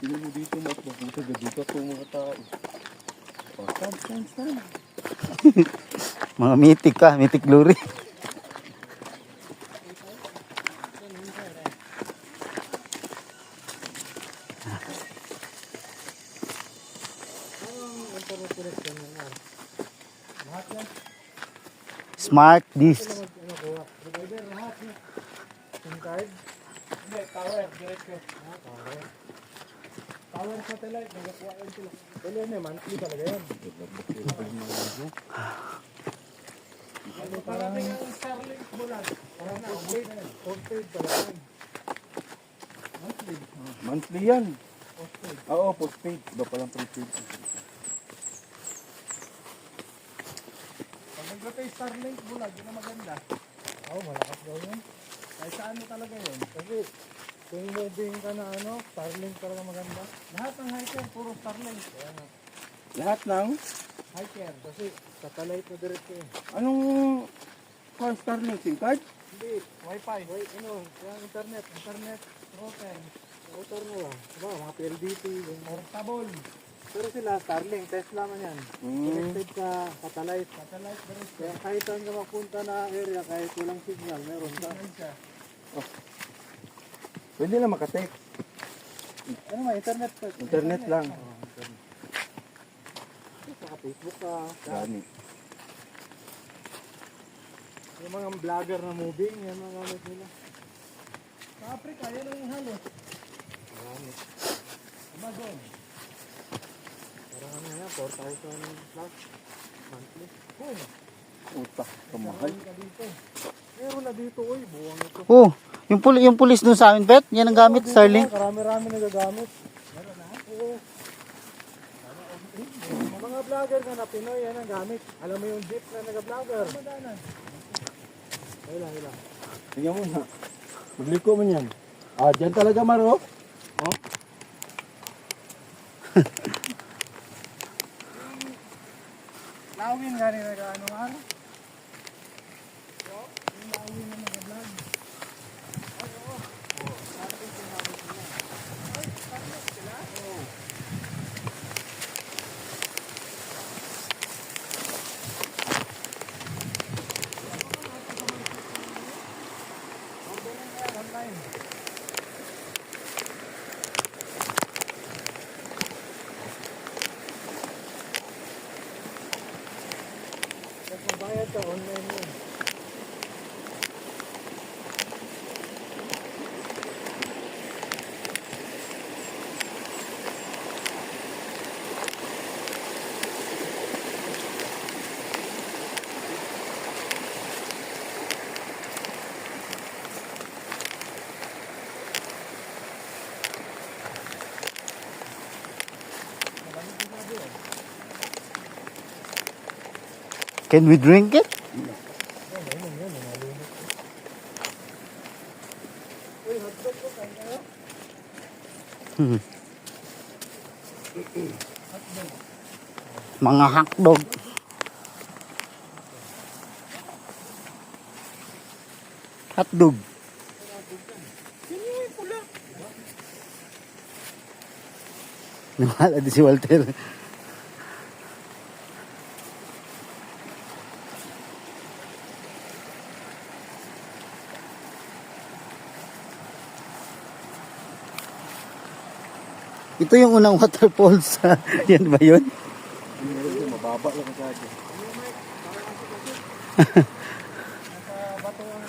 Tingnan mo dito, mas mabuta dito po mga tao. Oh, stand. Mga mythic ka, mythic glory. Smart disc. Provider, lahat niya. SIM card? Hindi, tower, diretso. Tower. Tower satellite, nagakuha yan sila. Pero yan monthly talaga yan. Parang ang Starlink bulan. Parang postpaid talaga yan. Monthly. Monthly yan. Oo, postpaid. Iba palang prepaid. Pag naglatay Starlink bulan, yun ang maganda. Oo, malakas daw yun. Kahit saan mo talaga yun. Kasi kung moving ka na Starlink talaga maganda. Lahat ng hiker, puro Starlink. Kaya nga. Lahat ng Hiker, kasi satellite na diretso yun. anong Starlink SIM card? Hindi, wifi. Yung internet, router. Router mo lang. Diba, mga PLDT, yung portable. Pero sila, Starlink, Tesla man yan. Connected sa satellite. Kaya kahit saan ka mapunta na area, kahit walang signal, meron ka. Pwede na makatext. Ano ba, internet ka? Internet lang. Internet. Saka Facebook ka. Gani. Yung mga vlogger na moving, yan mga gamit nila. Sa Africa, yan ang halos. Marami. Amazon. Parang ano yan, 4,000 plus monthly. Utak, kamahal. Meron na dito, oy, buwang ito. Oh, yung pulis dun sa amin, pet. Yan ang gamit, Starlink. Karami-rami nagagamit. Meron na? Oo. Mga vlogger na Pinoy, yan ang gamit. Alam mo yung jeep na nag-vlogger. Hila. Tingnan mo na. Magliko mo yan. Ah, dyan talaga Maro. Oh? Lawin gani nag-ano nga. Yung lawin na nag-vlog. Ay, oo. Starting pinabot nila. Ay, starting sila? Oo. Orderin na yan online. Pag mabayad ka, online yun. Can we drink it? Uy, hotdog ko, kain kayo? Mga hotdog. Hotdog. Nawala din si Walter. Ito yung unang waterfalls. Yan ba yun? Mababa lang sa akin. Nasa bato ang